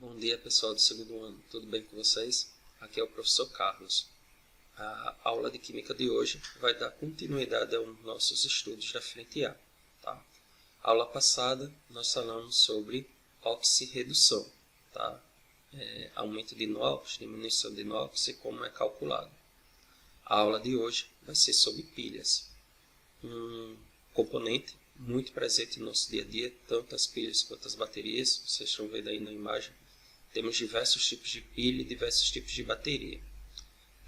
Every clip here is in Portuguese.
Bom dia, pessoal do segundo ano, tudo bem com vocês? Aqui é o professor Carlos. A aula de Química de hoje vai dar continuidade aos nossos estudos da frente A. Tá? Aula passada, nós falamos sobre oxirredução, tá? Aumento de NOx, diminuição de NOx e como é calculado. A aula de hoje vai ser sobre pilhas, um componente muito presente no nosso dia a dia, tanto as pilhas quanto as baterias. Vocês estão vendo aí na imagem. Temos diversos tipos de pilha e diversos tipos de bateria.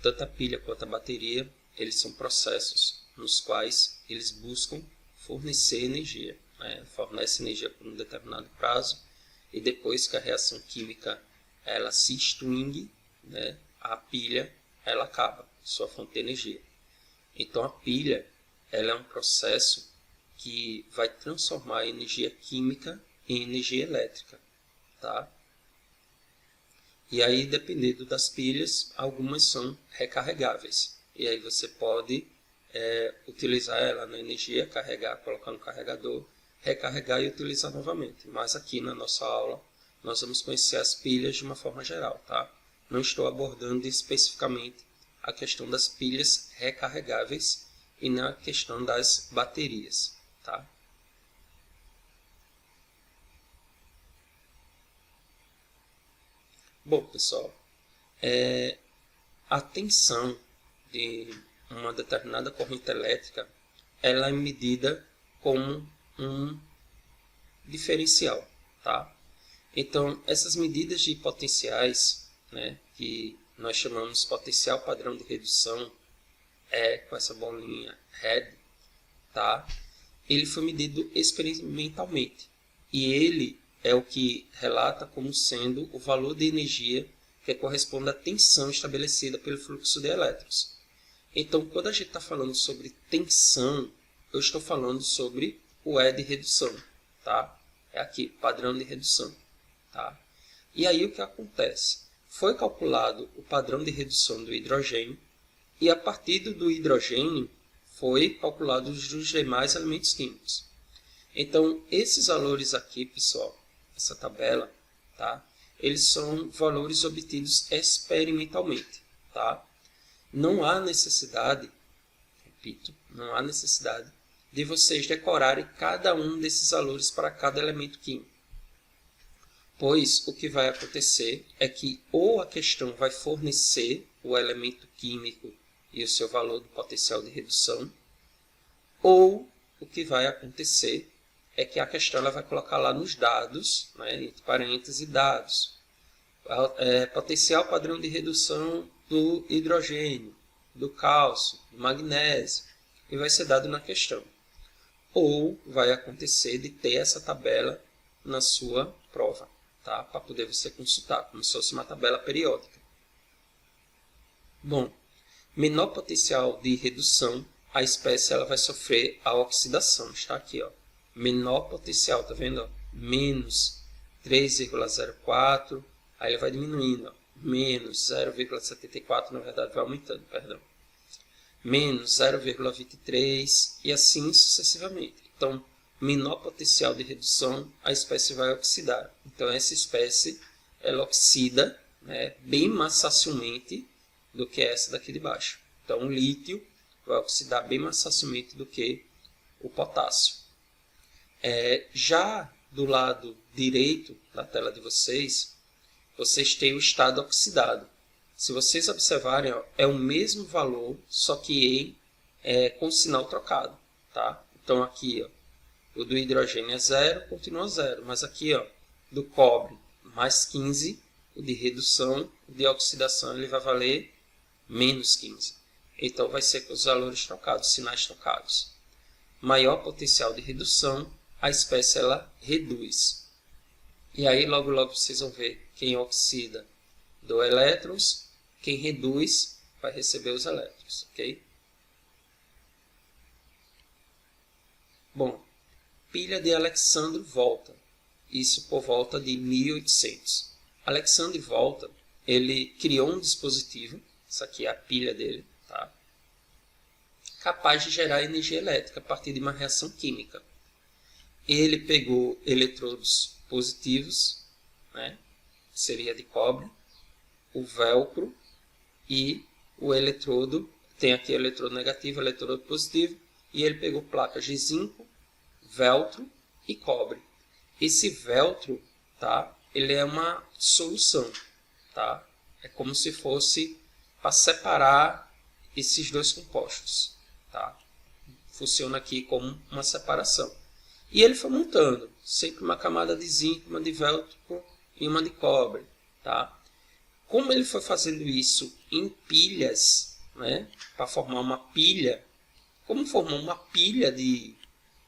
Tanto a pilha quanto a bateria, eles são processos nos quais eles buscam fornecer energia. Fornece energia por um determinado prazo e depois que a reação química ela se extingue, a pilha ela acaba, sua fonte de energia. Então a pilha ela é um processo que vai transformar a energia química em energia elétrica. Tá? E aí, dependendo das pilhas, algumas são recarregáveis. E aí você pode utilizar ela na energia, carregar, colocar no carregador, recarregar e utilizar novamente. Mas aqui na nossa aula, nós vamos conhecer as pilhas de uma forma geral. Tá? Não estou abordando especificamente a questão das pilhas recarregáveis e não a questão das baterias. Tá? Bom, pessoal, a tensão de uma determinada corrente elétrica ela é medida como um diferencial. Tá? Então, essas medidas de potenciais, que nós chamamos potencial padrão de redução, com essa bolinha red, tá? Ele foi medido experimentalmente e ele é o que relata como sendo o valor de energia que corresponde à tensão estabelecida pelo fluxo de elétrons. Então, quando a gente está falando sobre tensão, eu estou falando sobre o E de redução. Tá? É aqui, padrão de redução. Tá? E aí o que acontece? Foi calculado o padrão de redução do hidrogênio e a partir do hidrogênio foi calculado os demais elementos químicos. Então, esses valores aqui, pessoal, essa tabela, tá? Eles são valores obtidos experimentalmente. Tá? Não há necessidade, repito, não há necessidade de vocês decorarem cada um desses valores para cada elemento químico. Pois o que vai acontecer é que ou a questão vai fornecer o elemento químico e o seu valor do potencial de redução, ou o que vai acontecer é que a questão ela vai colocar lá nos dados, entre parênteses, dados. Potencial padrão de redução do hidrogênio, do cálcio, do magnésio, e vai ser dado na questão. Ou vai acontecer de ter essa tabela na sua prova, tá? Para poder você consultar, como se fosse uma tabela periódica. Bom, menor potencial de redução, a espécie ela vai sofrer a oxidação. Está aqui, ó. Menor potencial, tá vendo? Ó? Menos 3,04, aí ele vai diminuindo, ó. Menos 0,74, na verdade vai aumentando, perdão. Menos 0,23 e assim sucessivamente. Então, menor potencial de redução, a espécie vai oxidar. Então, essa espécie ela oxida bem mais facilmente do que essa daqui de baixo. Então, o lítio vai oxidar bem mais facilmente do que o potássio. Já do lado direito da tela de vocês, vocês têm o estado oxidado. Se vocês observarem, ó, é o mesmo valor, só que com sinal trocado. Tá? Então, aqui ó, o do hidrogênio é 0, continua 0. Mas aqui ó, do cobre mais 15, o de redução, o de oxidação ele vai valer menos 15. Então, vai ser com os valores trocados, sinais trocados. Maior potencial de redução, a espécie ela reduz. E aí, logo, logo, vocês vão ver quem oxida doa elétrons, quem reduz vai receber os elétrons. Ok? Bom, pilha de Alexandre Volta. Isso por volta de 1800. Alexandre Volta, ele criou um dispositivo, isso aqui é a pilha dele, tá? Capaz de gerar energia elétrica a partir de uma reação química. Ele pegou eletrodos positivos, seria de cobre, o velcro e o eletrodo. Tem aqui eletrodo negativo, eletrodo positivo, e ele pegou placas de zinco, velcro e cobre. Esse velcro, tá? Ele é uma solução, tá? É como se fosse para separar esses dois compostos, tá? Funciona aqui como uma separação. E ele foi montando, sempre uma camada de zinco, uma de velcro e uma de cobre, tá? Como ele foi fazendo isso em pilhas, né, para formar uma pilha, como formou uma pilha de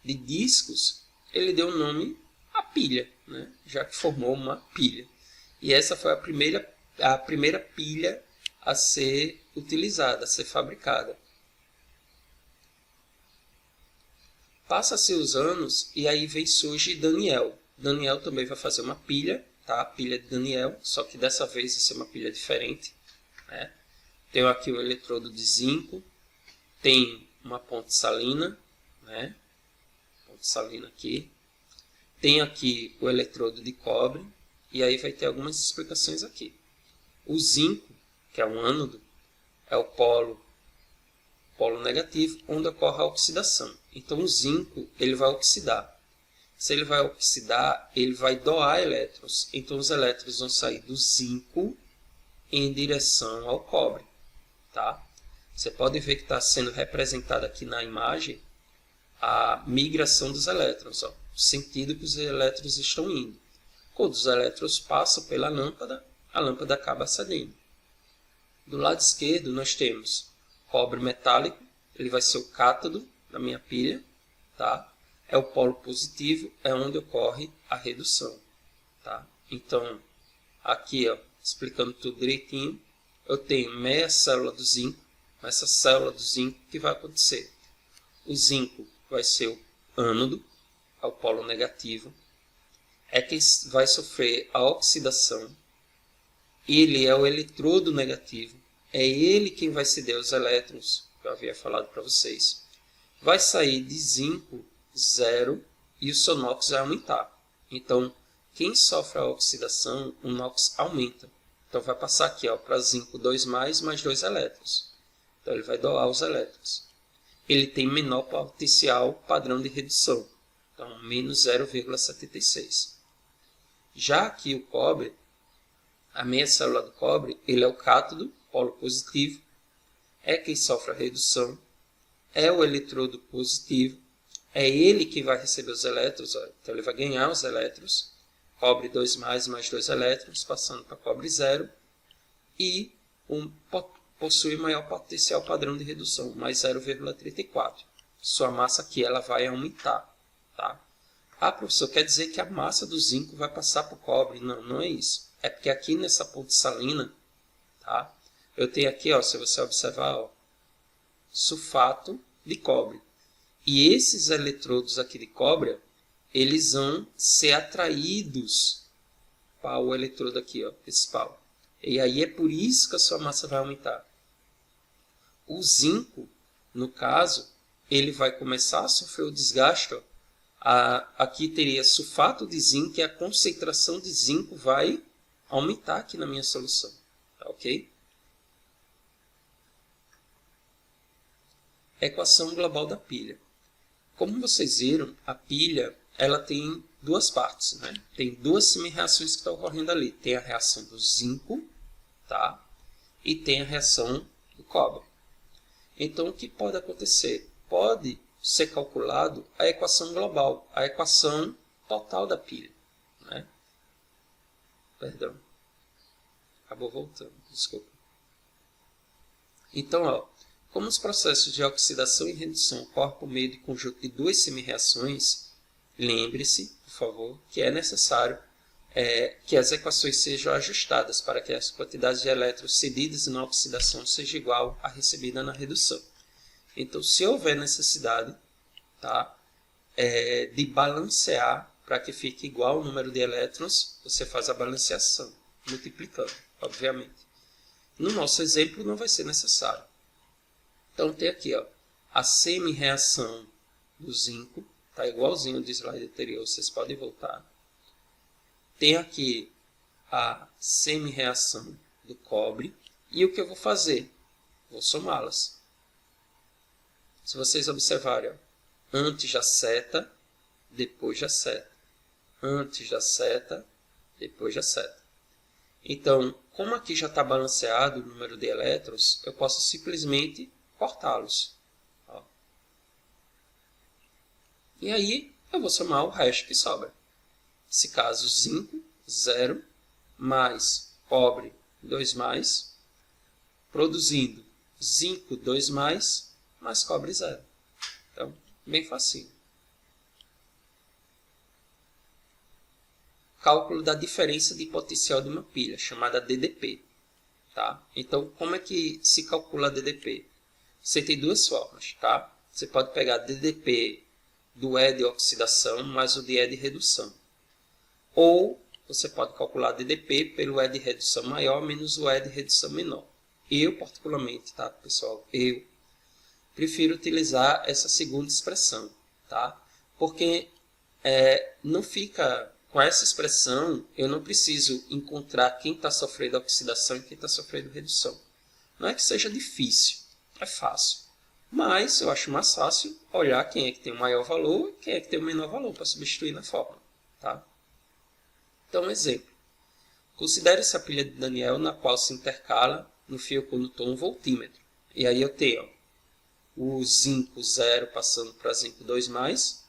discos, ele deu o nome à pilha, né, já que formou uma pilha. E essa foi a primeira pilha a ser utilizada, a ser fabricada. Passa-se os anos e aí surge Daniel. Daniel também vai fazer uma pilha, tá? A pilha de Daniel, só que dessa vez vai ser uma pilha diferente, né? Tem aqui o eletrodo de zinco, tem uma ponte salina, né? Ponte salina aqui. Tem aqui o eletrodo de cobre, e aí vai ter algumas explicações aqui. O zinco, que é um ânodo, é o polo negativo, onde ocorre a oxidação. Então o zinco ele vai oxidar. Se ele vai oxidar, ele vai doar elétrons. Então os elétrons vão sair do zinco em direção ao cobre. Tá? Você pode ver que está sendo representado aqui na imagem a migração dos elétrons. Ó, o sentido que os elétrons estão indo. Quando os elétrons passam pela lâmpada, a lâmpada acaba acendendo. Do lado esquerdo nós temos cobre metálico, ele vai ser o cátodo da minha pilha, tá? É o polo positivo, é onde ocorre a redução, tá? Então, aqui, ó, explicando tudo direitinho, eu tenho meia célula do zinco, essa célula do zinco, o que vai acontecer? O zinco vai ser o ânodo, é o polo negativo, é quem vai sofrer a oxidação, ele é o eletrodo negativo, é ele quem vai ceder os elétrons, que eu havia falado para vocês. Vai sair de zinco 0 e o seu NOx vai aumentar. Então, quem sofre a oxidação, o NOx aumenta. Então, vai passar aqui para zinco 2+, mais 2 elétrons. Então, ele vai doar os elétrons. Ele tem menor potencial padrão de redução. Então, menos 0,76. Já aqui o cobre, a meia célula do cobre, ele é o cátodo, polo positivo, é quem sofre a redução, é o eletrodo positivo, é ele que vai receber os elétrons, ó, então ele vai ganhar os elétrons, cobre 2+, mais 2 elétrons, passando para cobre 0, e possui maior potencial padrão de redução, mais 0,34. Sua massa aqui ela vai aumentar. Tá? Ah, professor, quer dizer que a massa do zinco vai passar para o cobre? Não, não é isso. É porque aqui nessa ponte salina, tá? Eu tenho aqui, ó, se você observar, ó, sulfato de cobre. E esses eletrodos aqui de cobre, eles vão ser atraídos para o eletrodo aqui, ó, principal. E aí é por isso que a sua massa vai aumentar. O zinco, no caso, ele vai começar a sofrer o desgaste. Ó. Aqui teria sulfato de zinco e a concentração de zinco vai aumentar aqui na minha solução. Tá, ok? Equação global da pilha. Como vocês viram, a pilha ela tem duas partes, né? Tem duas semi-reações que estão ocorrendo ali. Tem a reação do zinco, tá? E tem a reação do cobre. Então, o que pode acontecer? Pode ser calculado a equação global, a equação total da pilha, né? Perdão. Acabou voltando, desculpa. Então, ó, como os processos de oxidação e redução ocorrem por meio de conjunto de duas semi-reações, lembre-se, por favor, que é necessário que as equações sejam ajustadas para que as quantidades de elétrons cedidas na oxidação seja igual à recebida na redução. Então, se houver necessidade, tá, de balancear para que fique igual o número de elétrons, você faz a balanceação, multiplicando, obviamente. No nosso exemplo, não vai ser necessário. Então, tem aqui, ó, a semi-reação do zinco, tá igualzinho do slide anterior, vocês podem voltar. Tem aqui a semi-reação do cobre. E o que eu vou fazer? Vou somá-las. Se vocês observarem, ó, antes da seta, depois da seta. Antes da seta, depois da seta. Então, como aqui já está balanceado o número de elétrons, eu posso simplesmente cortá-los. E aí, eu vou somar o resto que sobra. Nesse caso, zinco, 0, mais cobre, 2+, produzindo zinco, 2+, mais cobre, 0. Então, bem facinho. Cálculo da diferença de potencial de uma pilha, chamada DDP. Tá? Então, como é que se calcula a DDP? Você tem duas formas. Tá? Você pode pegar DDP do E de oxidação mais o de E de redução. Ou você pode calcular DDP pelo E de redução maior menos o E de redução menor. Eu, particularmente, tá, pessoal? Eu prefiro utilizar essa segunda expressão. Tá? Porque não fica... Com essa expressão, eu não preciso encontrar quem está sofrendo oxidação e quem está sofrendo redução. Não é que seja difícil, é fácil. Mas eu acho mais fácil olhar quem é que tem o maior valor e quem é que tem o menor valor para substituir na fórmula. Tá? Então, um exemplo. Considere-se a pilha de Daniel na qual se intercala no fio condutor um voltímetro. E aí eu tenho o zinco 0 passando para zinco 2+,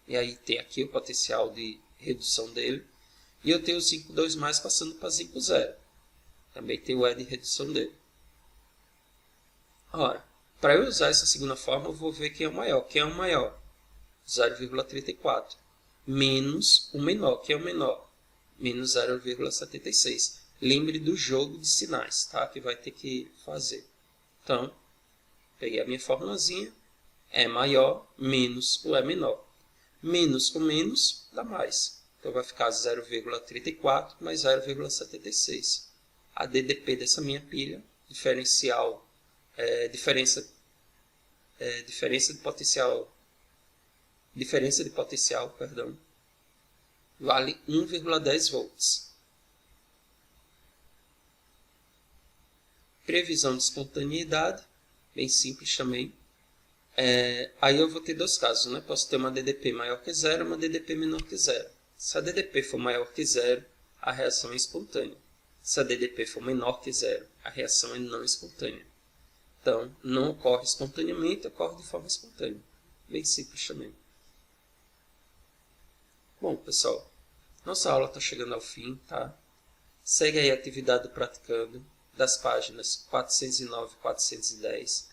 e aí tem aqui o potencial de redução dele, e eu tenho o zinco 2+, passando para zinco 0. Também tem o E de redução dele. Ora, para eu usar essa segunda forma, eu vou ver quem é o maior. Quem é o maior? 0,34. Menos o menor. Quem é o menor? Menos 0,76. Lembre do jogo de sinais, tá? Que vai ter que fazer. Então, peguei a minha formulazinha. É maior menos o é menor. Menos com menos dá mais. Então vai ficar 0,34 mais 0,76. A DDP dessa minha pilha, diferença de potencial, perdão, vale 1,10 volts. Previsão de espontaneidade, bem simples também. Aí eu vou ter dois casos, né? Posso ter uma DDP maior que 0 e uma DDP menor que 0. Se a DDP for maior que 0, a reação é espontânea. Se a DDP for menor que 0, a reação é não espontânea. Então, não ocorre espontaneamente, ocorre de forma espontânea. Bem simples também. Bom, pessoal, nossa aula está chegando ao fim, tá? Segue aí a atividade do Praticando, das páginas 409 e 410.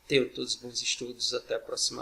Tenham todos bons estudos. Até a próxima.